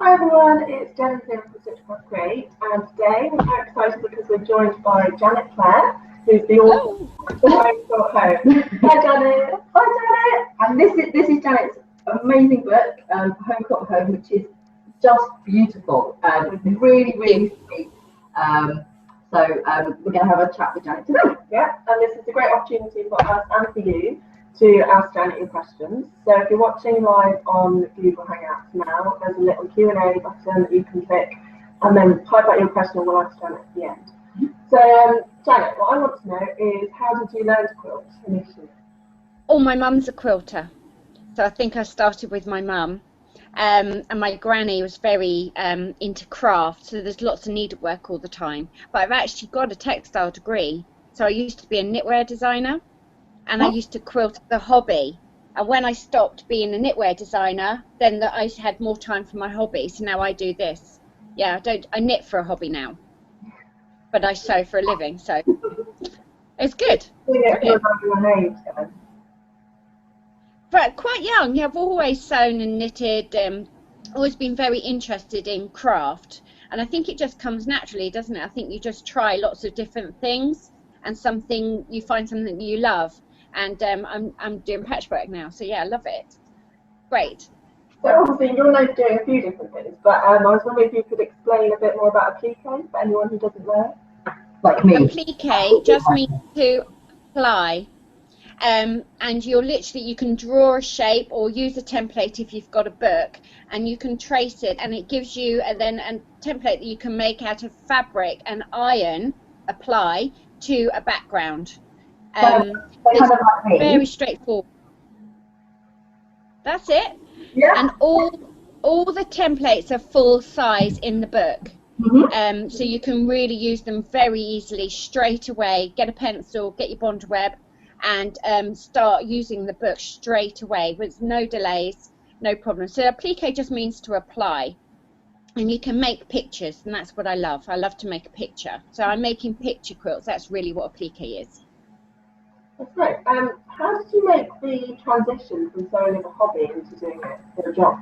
Hi everyone, it's Jen and Cyn from Stitch Across Create, and today we're very excited because we're joined by Janet Clare, who's the author Hello. of the Home Quilt Home. Hi Janet! Hi Janet! And this is Janet's amazing book, Home Quilt Home, which is just beautiful and really, Thank really sweet. Um, we're going to have a chat with Janet today. Yeah, and this is a great opportunity for us and for you to ask Janet your questions. So if you're watching live on Google Hangouts now, there's a little Q&A button that you can click and then type out your question and we'll ask Janet at the end. So Janet, what I want to know is how did you learn to quilt initially? Oh, my mum's a quilter, so I think I started with my mum. And my granny was very into craft, so there's lots of needlework all the time. But I've actually got a textile degree, so I used to be a knitwear designer, and I used to quilt as a hobby. And when I stopped being a knitwear designer, then I had more time for my hobby. So now I do this. Yeah, I knit for a hobby now, but I sew for a living, so it's good. Brilliant. But quite young, yeah, I've always sewn and knitted, always been very interested in craft. And I think it just comes naturally, doesn't it? I think you just try lots of different things and you find something that you love. And I'm doing patchwork now, so yeah, I love it. Great. So obviously you're like doing a few different things, but I was wondering if you could explain a bit more about applique for anyone who doesn't know. Like me. Applique just means to apply. And you can draw a shape or use a template if you've got a book, and you can trace it, and it gives you a template that you can make out of fabric and apply to a background. It's very straightforward. That's it. Yeah. And all the templates are full size in the book. Mm-hmm. So you can really use them very easily straight away. Get a pencil, get your bond web, and start using the book straight away with no delays, no problem. So applique just means to apply, and you can make pictures, and that's what I love. I love to make a picture. So I'm making picture quilts. That's really what applique is. That's great. How did you make the transition from sewing as a hobby into doing it as a job?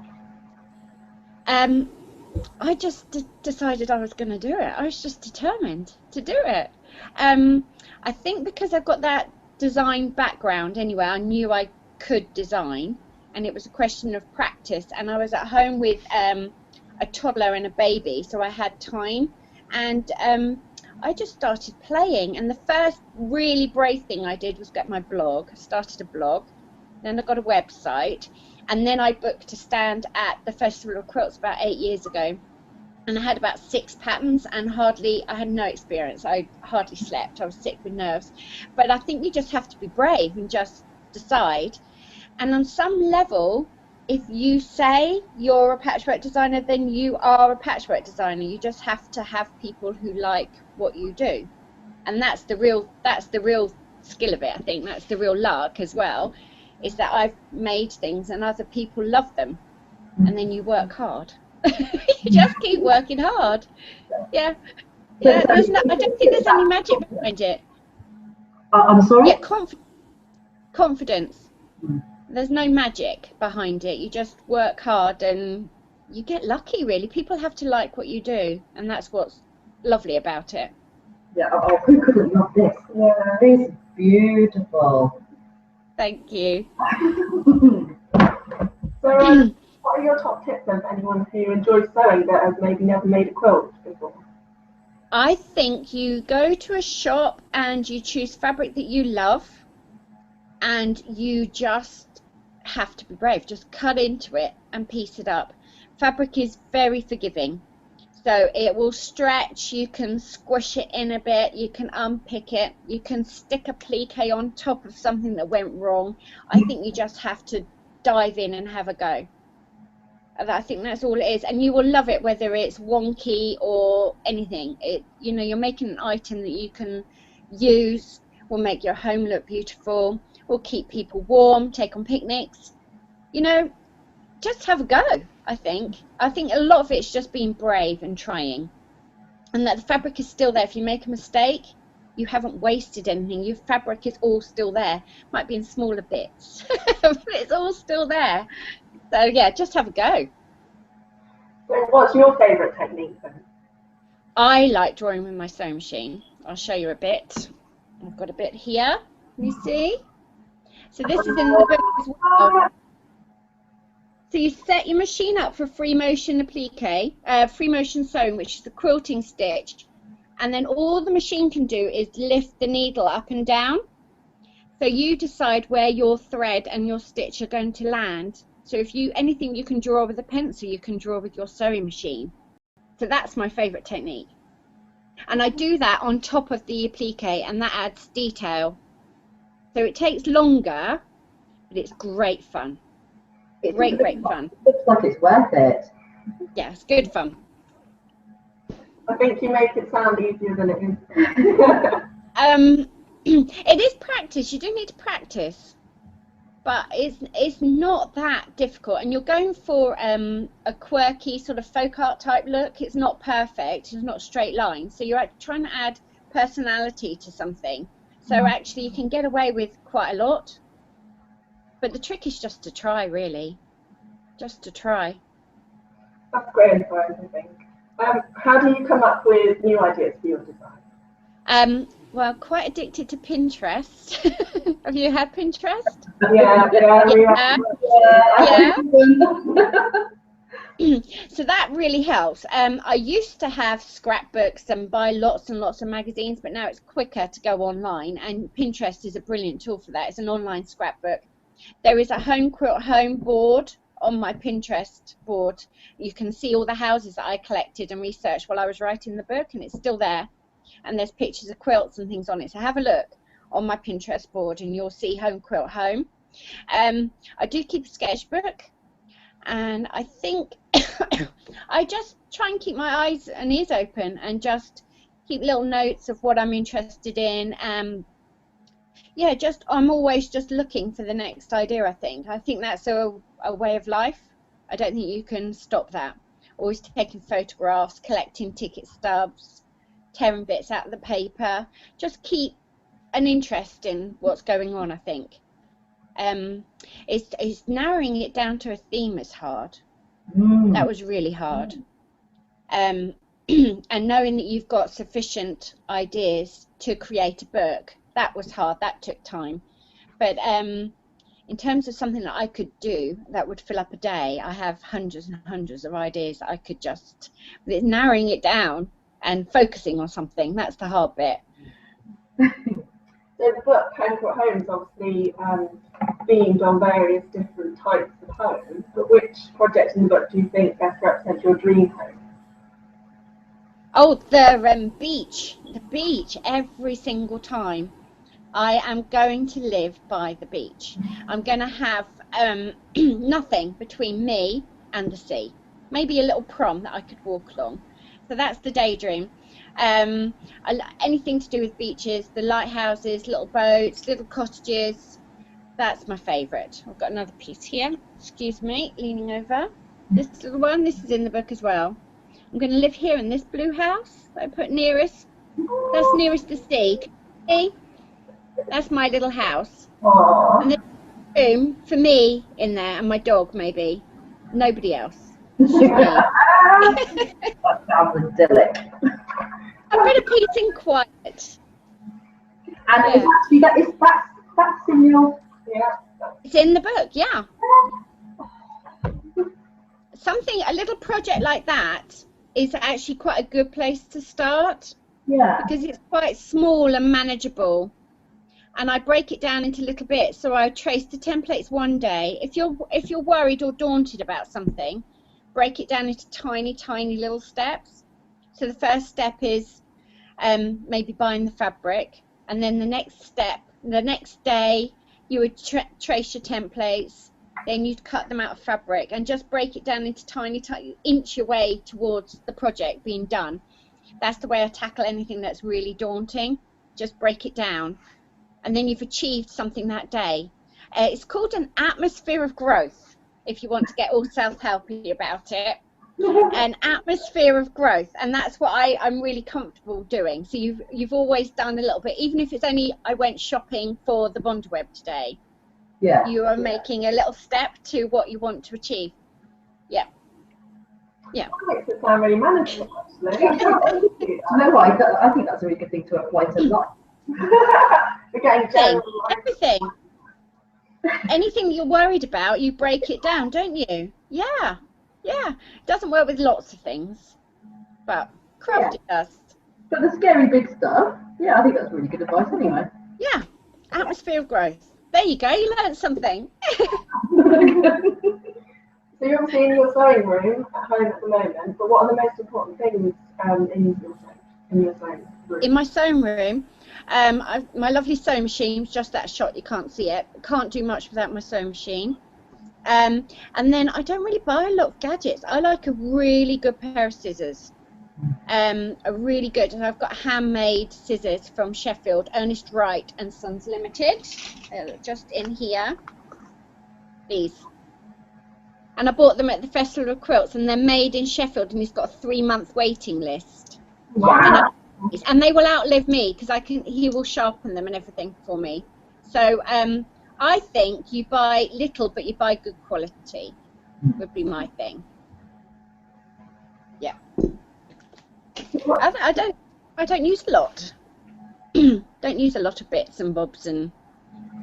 I just decided I was going to do it. I was just determined to do it. I think because I've got that design background anyway, I knew I could design, and it was a question of practice. And I was at home with a toddler and a baby, so I had time, and I just started playing. And the first really brave thing I did was get my blog. I started a blog, then I got a website, and then I booked a stand at the Festival of Quilts about 8 years ago. And I had about 6 patterns, and I had no experience. I hardly slept. I was sick with nerves. But I think you just have to be brave and just decide. And on some level, if you say you're a patchwork designer, then you are a patchwork designer. You just have to have people who like what you do. And that's the real skill of it, I think. That's the real luck as well, is that I've made things and other people love them. And then you work hard. You just keep working hard. Yeah. I don't think there's any magic behind it. I'm sorry? Yeah, confidence. There's no magic behind it. You just work hard and you get lucky, really. People have to like what you do, and that's what's lovely about it. Yeah, who couldn't love this? Yeah, it's beautiful. Thank you. So, what are your top tips then for anyone who enjoys sewing but has maybe never made a quilt before? I think you go to a shop and you choose fabric that you love, and you just have to be brave. Just cut into it and piece it up. Fabric is very forgiving, so it will stretch. You can squish it in a bit, you can unpick it, you can stick applique on top of something that went wrong. I think you just have to dive in and have a go. I think that's all it is, and you will love it, whether it's wonky or anything. You're making an item that you can use, will make your home look beautiful, will keep people warm, take on picnics. Just have a go. I think a lot of it's just being brave and trying, and that the fabric is still there. If you make a mistake, you haven't wasted anything. Your fabric is all still there. Might be in smaller bits, but it's all still there. So yeah, just have a go. So what's your favourite technique then? I like drawing with my sewing machine. I'll show you a bit. I've got a bit here. Can you see? So this is in the book as well. So you set your machine up for free motion applique, free motion sewing, which is the quilting stitch, and then all the machine can do is lift the needle up and down. So you decide where your thread and your stitch are going to land. So if anything you can draw with a pencil, you can draw with your sewing machine. So that's my favourite technique. And I do that on top of the applique, and that adds detail. So it takes longer, but it's great fun. Great fun. Looks like it's worth it. Yeah, it's good fun. I think you make it sound easier than it is. It is practice. You do need to practice, but it's not that difficult. And you're going for a quirky sort of folk art type look. It's not perfect. It's not a straight line. So you're trying to add personality to something. So actually, you can get away with quite a lot. But the trick is just to try, really. Just to try. That's great advice, I think. How do you come up with new ideas for your design? Well, quite addicted to Pinterest. Have you had Pinterest? Yeah. So that really helps. I used to have scrapbooks and buy lots and lots of magazines, but now it's quicker to go online, and Pinterest is a brilliant tool for that. It's an online scrapbook. There is a Home Quilt Home board on my Pinterest board. You can see all the houses that I collected and researched while I was writing the book, and it's still there. And there's pictures of quilts and things on it. So have a look on my Pinterest board and you'll see Home Quilt Home. I do keep a sketchbook, and I think I just try and keep my eyes and ears open and just keep little notes of what I'm interested in. Yeah, I'm always just looking for the next idea, I think. I think that's a way of life. I don't think you can stop that. Always taking photographs, collecting ticket stubs, tearing bits out of the paper. Just keep an interest in what's going on, I think. It's narrowing it down to a theme is hard. That was really hard. And knowing that you've got sufficient ideas to create a book, that was hard. That took time. But in terms of something that I could do that would fill up a day, I have hundreds and hundreds of ideas that I could just, narrowing it down and focusing on something, that's the hard bit. So the book Home Quilt Home is obviously themed on various different types of homes, but which project in the book do you think best represents your dream home? Oh, the beach. The beach, every single time. I am going to live by the beach. I'm going to have nothing between me and the sea. Maybe a little prom that I could walk along. So that's the daydream. Anything to do with beaches, the lighthouses, little boats, little cottages. That's my favourite. I've got another piece here. Excuse me, leaning over. This little one, this is in the book as well. I'm going to live here in this blue house that I put nearest. That's nearest the sea. See? That's my little house. Aww. And there's a room for me in there and my dog, maybe. Nobody else. That sounds idyllic. A bit of peace and quiet. And yeah. That's in your... Yeah. It's in the book, yeah. A little project like that is actually quite a good place to start. Yeah. Because it's quite small and manageable. And I break it down into little bits. So I trace the templates one day. If you're worried or daunted about something, break it down into tiny, tiny little steps. So the first step is maybe buying the fabric, and then the next day, you would trace your templates. Then you'd cut them out of fabric and just break it down into tiny, inch your way towards the project being done. That's the way I tackle anything that's really daunting. Just break it down. And then you've achieved something that day. It's called an atmosphere of growth, if you want to get all self-helpy about it. An atmosphere of growth, and that's what I'm really comfortable doing. So you've always done a little bit, even if it's only I went shopping for the Bondweb today. Yeah. You are making a little step to what you want to achieve. Yeah. Yeah. That makes it sound really manageable, actually. I can't wait to do Do you know what? I think that's a really good thing to apply to life. that. We're getting general life. Everything. Anything you're worried about, you break it down, don't you? Yeah. Yeah. It doesn't work with lots of things, but craft it does. But the scary big stuff, yeah, I think that's really good advice anyway. Yeah. Atmosphere of growth. There you go. You learned something. So you're obviously in your sewing room at home at the moment, but what are the most important things in your sewing room? In my sewing room, my lovely sewing machine's just that shot, you can't see it. Can't do much without my sewing machine. And then I don't really buy a lot of gadgets. I like a really good pair of scissors. A really good, and I've got handmade scissors from Sheffield, Ernest Wright and Sons Limited. Just in here. These. And I bought them at the Festival of Quilts, and they're made in Sheffield, and he's got a 3-month waiting list. Wow. And they will outlive me because he will sharpen them and everything for me. So I think you buy little, but you buy good quality would be my thing. Yeah. I don't use a lot. Don't use a lot of bits and bobs and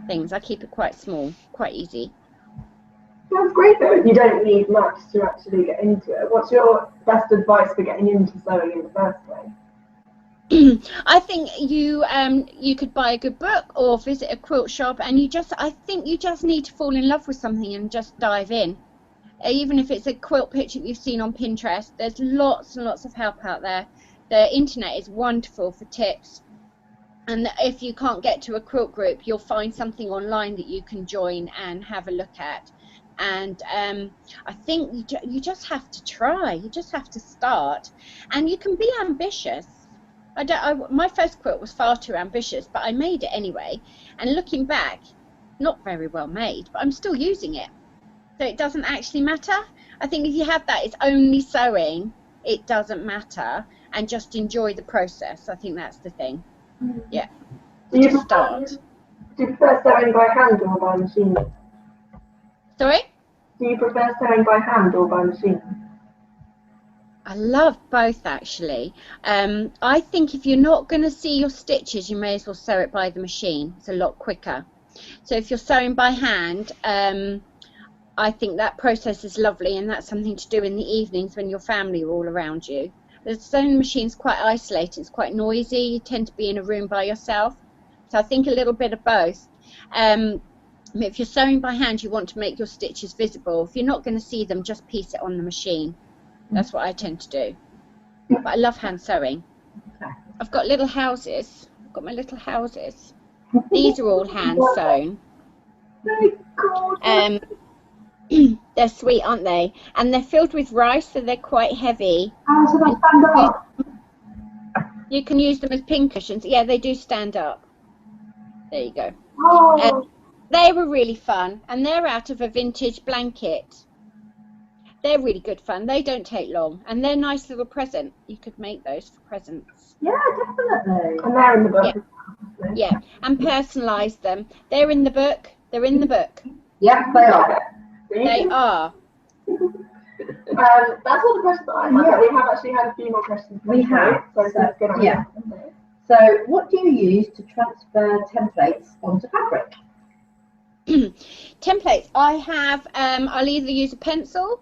things. I keep it quite small, quite easy. That's great though. You don't need much to actually get into it. What's your best advice for getting into sewing in the first place? I think you could buy a good book or visit a quilt shop, and I think you just need to fall in love with something and just dive in. Even if it's a quilt picture you've seen on Pinterest, there's lots and lots of help out there. The internet is wonderful for tips, and if you can't get to a quilt group, you'll find something online that you can join and have a look at. And I think you just have to try. You just have to start, and you can be ambitious. My first quilt was far too ambitious, but I made it anyway. And looking back, not very well made, but I'm still using it. So it doesn't actually matter. I think if you have that, it's only sewing, it doesn't matter, and just enjoy the process. I think that's the thing. Yeah. Do you prefer sewing by hand or by machine? Sorry? Do you prefer sewing by hand or by machine? I love both, actually. I think if you're not going to see your stitches, you may as well sew it by the machine. It's a lot quicker. So if you're sewing by hand, I think that process is lovely, and that's something to do in the evenings when your family are all around you. The sewing machine's quite isolated. It's quite noisy. You tend to be in a room by yourself. So I think a little bit of both. If you're sewing by hand, you want to make your stitches visible. If you're not going to see them, just piece it on the machine. That's what I tend to do. But I love hand sewing. I've got little houses. I've got my little houses. These are all hand sewn. They're sweet, aren't they? And they're filled with rice, so they're quite heavy. Oh, so they stand up. You can use them as pin cushions. Yeah, they do stand up. There you go. Oh. They were really fun, and they're out of a vintage blanket. They're really good fun. They don't take long, and they're a nice little present. You could make those for presents. Yeah, definitely. And they're in the book. Yeah, and personalise them. They're in the book. They're in the book. Yeah, they are. They are. That's all the questions I have. Yeah. We have actually had a few more questions. We have. So good on yeah. you. So, what do you use to transfer templates onto fabric? Templates. I have. I'll either use a pencil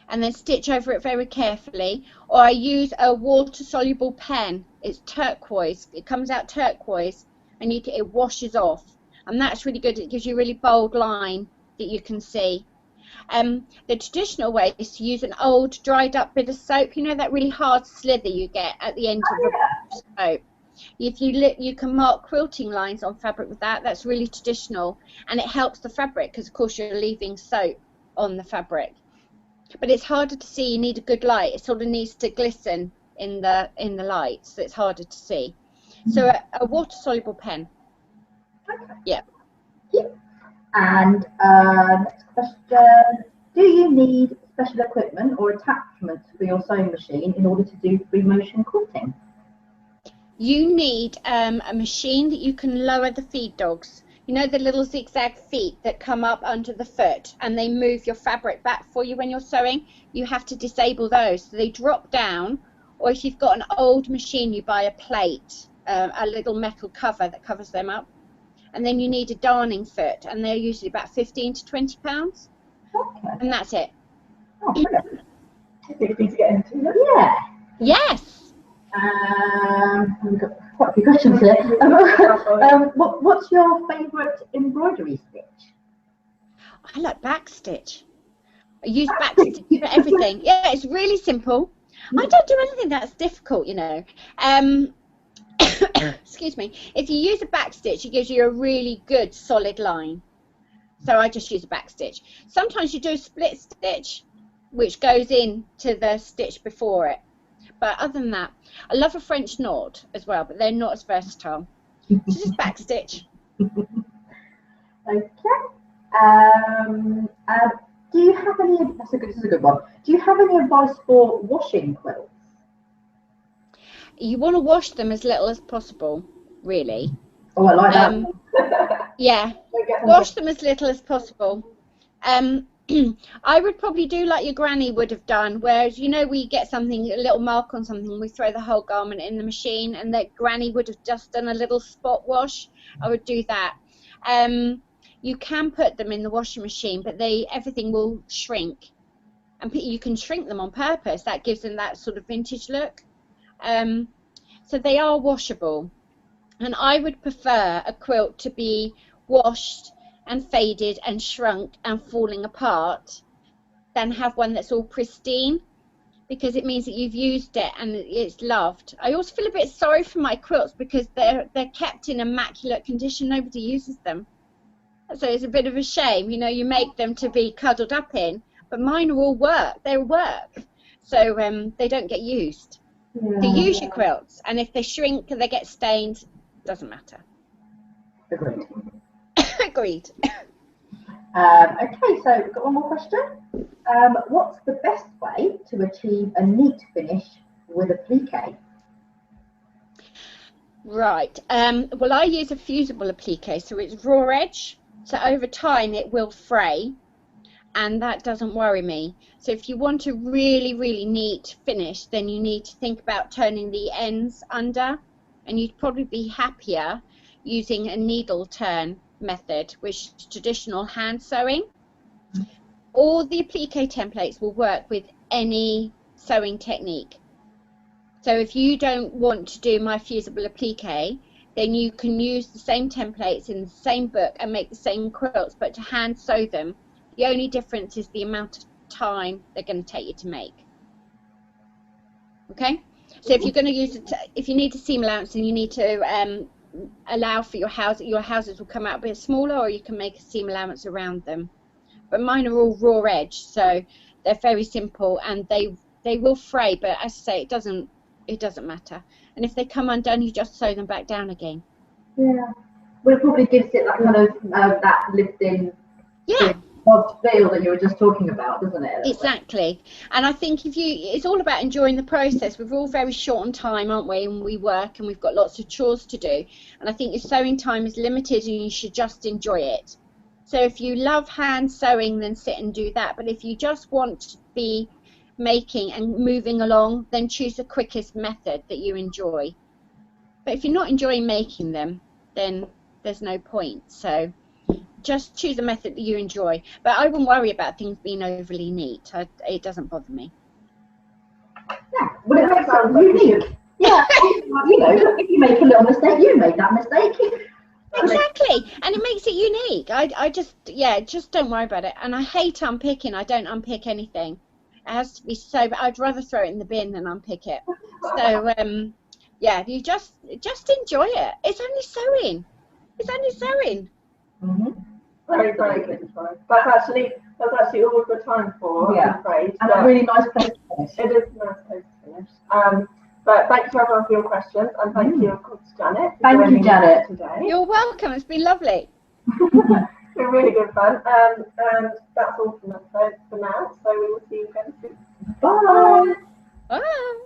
and then stitch over it very carefully, or I use a water-soluble pen. It's turquoise. It comes out turquoise, and it washes off, and that's really good. It gives you a really bold line that you can see. The traditional way is to use an old dried up bit of soap. You know that really hard slither you get at the end of the soap. If you can mark quilting lines on fabric with that. That's really traditional, and it helps the fabric because of course you're leaving soap on the fabric. But it's harder to see. You need a good light. It sort of needs to glisten in the light, so it's harder to see. So a water soluble pen. Okay. Yeah. And next question, do you need special equipment or attachments for your sewing machine in order to do free motion quilting? You need a machine that you can lower the feed dogs. You know the little zigzag feet that come up under the foot and they move your fabric back for you when you're sewing? You have to disable those. So they drop down, or if you've got an old machine, you buy a plate, a little metal cover that covers them up. And then you need a darning foot, and they're usually about 15 to 20 pounds. Okay. And that's it. Oh, brilliant. It's easy to get into. Yeah. Yes. We've got quite a few questions here. What's your favourite embroidery stitch? I like backstitch. I use backstitch for everything. Yeah, it's really simple. I don't do anything that's difficult, you know. Excuse me. If you use a backstitch, it gives you a really good solid line. So I just use a backstitch. Sometimes you do a split stitch, which goes into the stitch before it. But other than that, I love a French knot as well, but they're not as versatile. So just backstitch. Okay. Do you have any? This is a good one. Do you have any advice for washing quilts? You want to wash them as little as possible, really. Oh, I like that. Yeah, wash them as little as possible. I would probably do like your granny would have done, whereas, you know, we get something, a little mark on something, we throw the whole garment in the machine, and that granny would have just done a little spot wash. I would do that. You can put them in the washing machine, but everything will shrink, and you can shrink them on purpose. That gives them that sort of vintage look. So they are washable, and I would prefer a quilt to be washed and faded and shrunk and falling apart than have one that's all pristine, because it means that you've used it and it's loved. I also feel a bit sorry for my quilts because they're kept in immaculate condition. Nobody uses them, so it's a bit of a shame. You know, you make them to be cuddled up in, but mine are all work. They're work, so they don't get used. Yeah. To use your quilts, and if they shrink and they get stained, doesn't matter. Agreed. Agreed. Okay, so we've got one more question. What's the best way to achieve a neat finish with applique? Right. Well, I use a fusible applique, so it's raw edge. So over time it will fray, and that doesn't worry me. So if you want a really, really neat finish, then you need to think about turning the ends under, and you'd probably be happier using a needle turn method, which is traditional hand sewing. All the applique templates will work with any sewing technique. So if you don't want to do my fusible applique, then you can use the same templates in the same book and make the same quilts, but to hand sew them. The only difference is the amount of time they're going to take you to make. Okay? So if you're going to use it, if you need a seam allowance, and you need to allow for your houses will come out a bit smaller, or you can make a seam allowance around them. But mine are all raw edge, so they're very simple, and they will fray, but as I say, it doesn't matter. And if they come undone, you just sew them back down again. Yeah. Well, it probably gives it that kind of that lifting. Yeah. Feel that you were just talking about, doesn't it? Exactly. And I think it's all about enjoying the process. We're all very short on time, aren't we? And we work and we've got lots of chores to do. And I think your sewing time is limited, and you should just enjoy it. So if you love hand sewing, then sit and do that. But if you just want to be making and moving along, then choose the quickest method that you enjoy. But if you're not enjoying making them, then there's no point. So just choose a method that you enjoy. But I wouldn't worry about things being overly neat. It doesn't bother me. Yeah, well, it makes it unique. Yeah, you know, if you make a little mistake, you made that mistake. Exactly, and it makes it unique. I just don't worry about it. And I hate unpicking. I don't unpick anything. It has to be so, but I'd rather throw it in the bin than unpick it. So yeah, you just enjoy it. It's only sewing. It's only sewing. Mm-hmm. Very, very good advice. That's actually all we've got time for, Yeah. I'm afraid. And a really nice place to finish. It is a nice place to finish. But thank you everyone for your questions, and thank you, of course, Janet. Thank you, Janet. Today. You're welcome. It's been lovely. It's been really good fun. And that's all from us for now. So we will see you again soon. Bye. Bye.